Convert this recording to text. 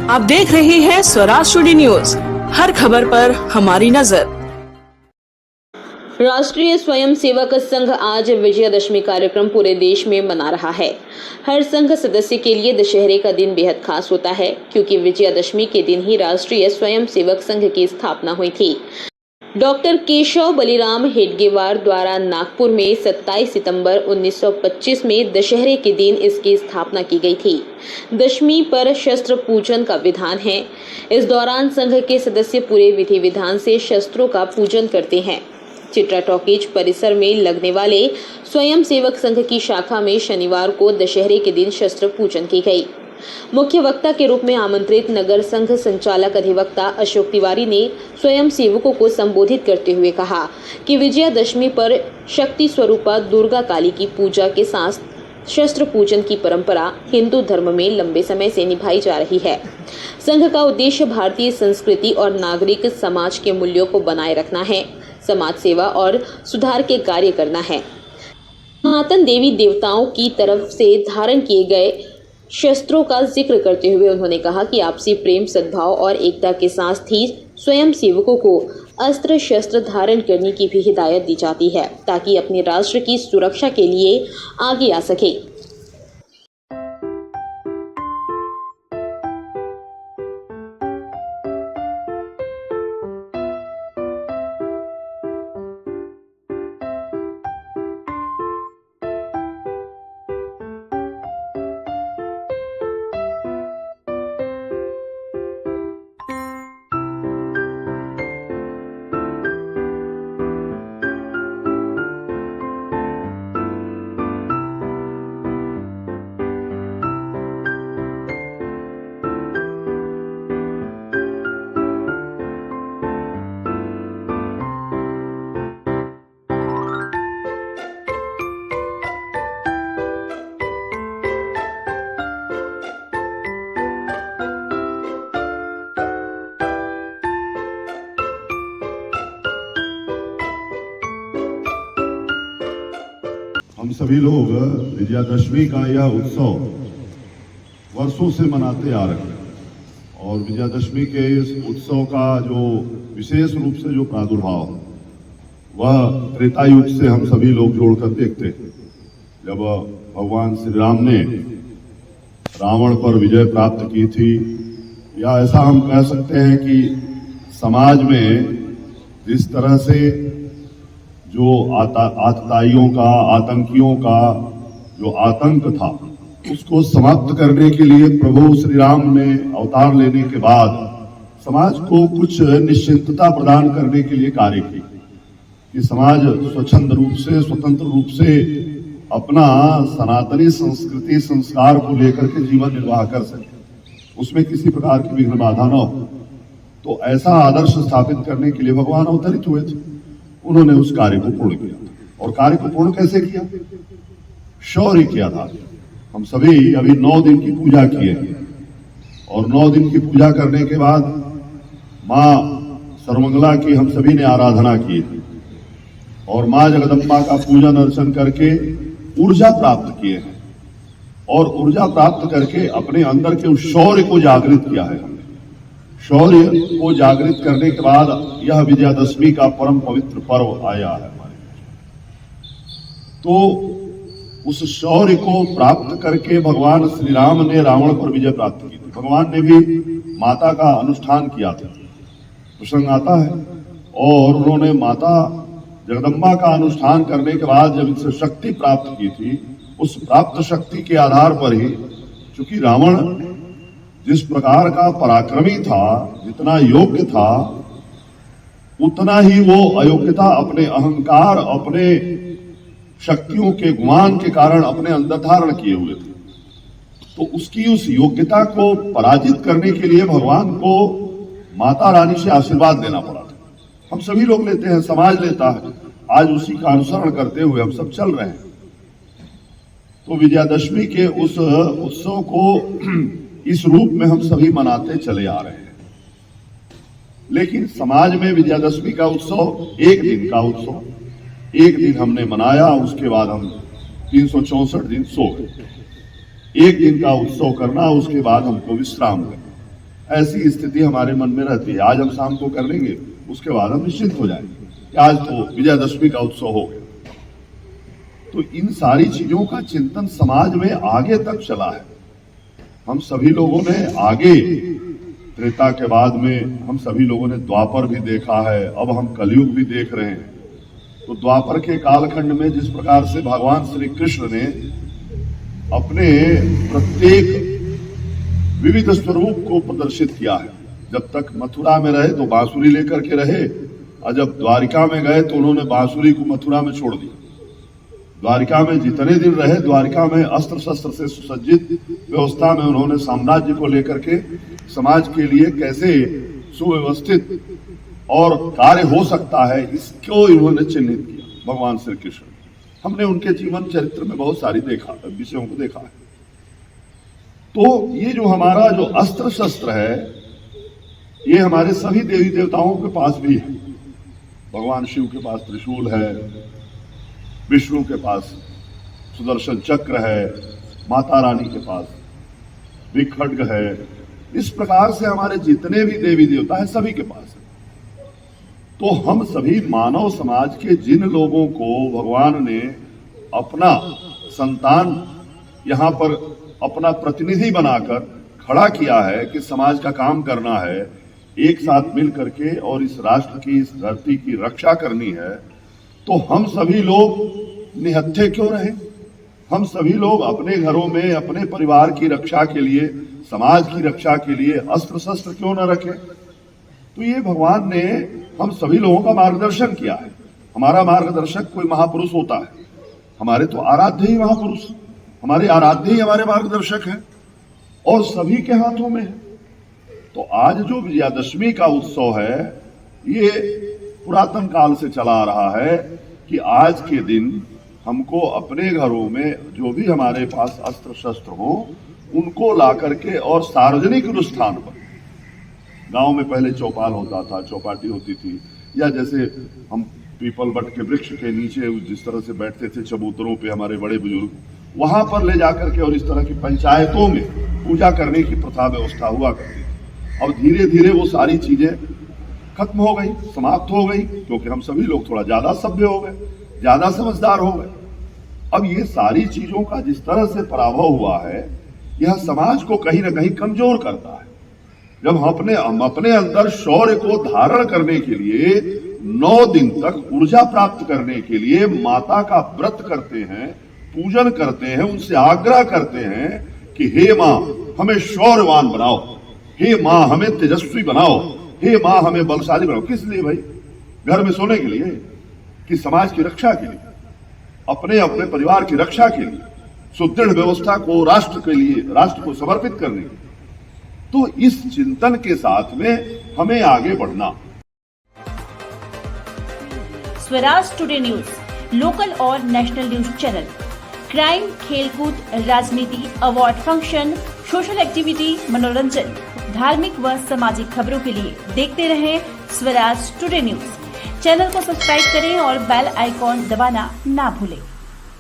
आप देख रहे हैं स्वराज टुडे न्यूज, हर खबर पर हमारी नजर। राष्ट्रीय स्वयंसेवक संघ आज विजयादशमी कार्यक्रम पूरे देश में मना रहा है। हर संघ सदस्य के लिए दशहरे का दिन बेहद खास होता है, क्योंकि विजयादशमी के दिन ही राष्ट्रीय स्वयंसेवक संघ की स्थापना हुई थी। डॉक्टर केशव बलिराम हेडगेवार द्वारा नागपुर में 27 सितंबर 1925 में दशहरे के दिन इसकी स्थापना की गई थी। दशमी पर शस्त्र पूजन का विधान है। इस दौरान संघ के सदस्य पूरे विधि विधान से शस्त्रों का पूजन करते हैं। चित्रा टॉकीज परिसर में लगने वाले स्वयंसेवक संघ की शाखा में शनिवार को दशहरे के दिन शस्त्र पूजन की गई। मुख्य वक्ता के रूप में आमंत्रित नगर संघ संचालक अधिवक्ता अशोक तिवारी ने स्वयंसेवकों को संबोधित करते हुए कहा कि विजयादशमी पर शक्ति स्वरूपा दुर्गा काली की पूजा के साथ शस्त्र पूजन की परंपरा हिंदू धर्म में लंबे समय से निभाई जा रही है। संघ का उद्देश्य भारतीय संस्कृति और नागरिक समाज के मूल्यों को बनाए रखना है, समाज सेवा और सुधार के कार्य करना है। सनातन देवी देवताओं की तरफ से धारण किए गए शस्त्रों का जिक्र करते हुए उन्होंने कहा कि आपसी प्रेम, सद्भाव और एकता के साथ ही स्वयं सेवकों को अस्त्र शस्त्र धारण करने की भी हिदायत दी जाती है, ताकि अपने राष्ट्र की सुरक्षा के लिए आगे आ सके। हम सभी लोग विजयादशमी का यह उत्सव वर्षों से मनाते आ रहे हैं और विजयादशमी के इस उत्सव का जो विशेष रूप से जो प्रादुर्भाव वह त्रेता युग से हम सभी लोग जोड़कर देखते हैं, जब भगवान श्री राम ने रावण पर विजय प्राप्त की थी। या ऐसा हम कह सकते हैं कि समाज में जिस तरह से जो आतताइयों का, आतंकियों का जो आतंक था, उसको समाप्त करने के लिए प्रभु श्री राम ने अवतार लेने के बाद समाज को कुछ निश्चिंतता प्रदान करने के लिए कार्य की कि समाज स्वच्छंद रूप से, स्वतंत्र रूप से अपना सनातनी संस्कृति संस्कार को लेकर के जीवन निर्वाह कर सके, उसमें किसी प्रकार की विघ्न बाधा न हो। तो ऐसा आदर्श स्थापित करने के लिए भगवान अवतरित हुए थे। उन्होंने उस कार्य को पूर्ण किया। और कार्य को पूर्ण कैसे किया? शौर्य किया था। हम सभी अभी 9 दिन की पूजा किए और 9 दिन की पूजा करने के बाद माँ सर्वमंगला की हम सभी ने आराधना की और माँ जगदम्बा का पूजन अर्चन करके ऊर्जा प्राप्त किए हैं और ऊर्जा प्राप्त करके अपने अंदर के उस शौर्य को जागृत किया है। शौर्य को जागृत करने के बाद यह विजयादशमी का परम पवित्र पर्व आया है हमारे। तो उस शौर्य को प्राप्त करके भगवान श्री राम ने रावण पर विजय प्राप्त की थी। भगवान ने भी माता का अनुष्ठान किया था, प्रसंग आता है। और उन्होंने माता जगदम्बा का अनुष्ठान करने के बाद जब इनसे शक्ति प्राप्त की थी, उस प्राप्त शक्ति के आधार पर ही, चूंकि रावण जिस प्रकार का पराक्रमी था, जितना योग्य था, उतना ही वो अयोग्यता अपने अहंकार, अपने शक्तियों के गुमान के कारण अपने अंदर धारण किए हुए थे। तो उसकी उस योग्यता को पराजित करने के लिए भगवान को माता रानी से आशीर्वाद लेना पड़ा था। हम सभी लोग लेते हैं, समाज लेता है, आज उसी का अनुसरण करते हुए हम सब चल रहे हैं। तो विजयादशमी के उस उत्सव को इस रूप में हम सभी मनाते चले आ रहे हैं। लेकिन समाज में विजयादशमी का उत्सव एक दिन का उत्सव, एक दिन हमने मनाया, उसके बाद हम 364 दिन सो गए। एक दिन का उत्सव करना, उसके बाद हमको विश्राम लेना, ऐसी स्थिति हमारे मन में रहती है। आज हम शाम को कर लेंगे, उसके बाद हम निश्चिंत हो जाएंगे कि आज तो विजयादशमी का उत्सव हो गया। तो इन सारी चीजों का चिंतन समाज में आगे तक चला है। हम सभी लोगों ने आगे त्रेता के बाद में हम सभी लोगों ने द्वापर भी देखा है, अब हम कलयुग भी देख रहे हैं। तो द्वापर के कालखंड में जिस प्रकार से भगवान श्री कृष्ण ने अपने प्रत्येक विविध स्वरूप को प्रदर्शित किया है। जब तक मथुरा में रहे तो बांसुरी लेकर के रहे, और जब द्वारिका में गए तो उन्होंने बांसुरी को मथुरा में छोड़ दिया। द्वारिका में जितने दिन रहे, द्वारिका में अस्त्र शस्त्र से सुसज्जित व्यवस्था में उन्होंने साम्राज्य को लेकर के समाज के लिए कैसे सुव्यवस्थित और कार्य हो सकता है, इसको इन्होंने चिन्हित किया भगवान श्री कृष्ण। हमने उनके जीवन चरित्र में बहुत सारी विषयों को देखा है। तो ये जो हमारा जो अस्त्र शस्त्र है, ये हमारे सभी देवी देवताओं के पास भी है। भगवान शिव के पास त्रिशूल है, विष्णु के पास सुदर्शन चक्र है, माता रानी के पास विखड्ग है। इस प्रकार से हमारे जितने भी देवी देवता है सभी के पास है। तो हम सभी मानव समाज के जिन लोगों को भगवान ने अपना संतान यहाँ पर अपना प्रतिनिधि बनाकर खड़ा किया है कि समाज का काम करना है, एक साथ मिल करके और इस राष्ट्र की, इस धरती की रक्षा करनी है, तो हम सभी लोग निहत्थे क्यों रहे? हम सभी लोग अपने घरों में अपने परिवार की रक्षा के लिए, समाज की रक्षा के लिए अस्त्र शस्त्र क्यों न रखें? तो ये भगवान ने हम सभी लोगों का मार्गदर्शन किया है। हमारा मार्गदर्शक कोई महापुरुष होता है, हमारे तो आराध्य ही महापुरुष, हमारे आराध्य ही हमारे मार्गदर्शक हैं और सभी के हाथों में है। तो आज जो विजयादशमी का उत्सव है, ये पुरातन काल से चला आ रहा है कि आज के दिन हमको अपने घरों में जो भी हमारे पास अस्त्र शस्त्र हो, उनको ला करके और सार्वजनिक स्थान पर, गांव में पहले चौपाल होता था, चौपाटी होती थी, या जैसे हम पीपल बट के वृक्ष के नीचे जिस तरह से बैठते थे चबूतरों पे हमारे बड़े बुजुर्ग, वहां पर ले जाकर के और इस तरह की पंचायतों में पूजा करने की प्रथा व्यवस्था हुआ करती थी। अब धीरे धीरे वो सारी चीजें खत्म हो गई, समाप्त हो गई, क्योंकि हम सभी लोग थोड़ा ज्यादा सभ्य हो गए, ज्यादा समझदार हो गए। अब ये सारी चीजों का जिस तरह से पराभव हुआ है, यह समाज को कहीं ना कहीं कमजोर करता है। जब हम अपने अंदर शौर्य को धारण करने के लिए 9 दिन तक ऊर्जा प्राप्त करने के लिए माता का व्रत करते हैं, पूजन करते हैं, उनसे आग्रह करते हैं कि हे माँ हमें शौर्यवान बनाओ, हे माँ हमें तेजस्वी बनाओ, हे माँ हमें बलशाली बनाओ। किस लिए भाई? घर में सोने के लिए कि समाज की रक्षा के लिए, अपने अपने परिवार की रक्षा के लिए, सुदृढ़ व्यवस्था को राष्ट्र के लिए, राष्ट्र को समर्पित करने के लिए। तो इस चिंतन के साथ में हमें आगे बढ़ना। स्वराज टुडे न्यूज, लोकल और नेशनल न्यूज चैनल, क्राइम, खेलकूद, राजनीति, अवार्ड फंक्शन, सोशल एक्टिविटी, मनोरंजन, धार्मिक व सामाजिक खबरों के लिए देखते रहें स्वराज टुडे न्यूज। चैनल को सब्सक्राइब करें और बेल आइकॉन दबाना ना भूलें।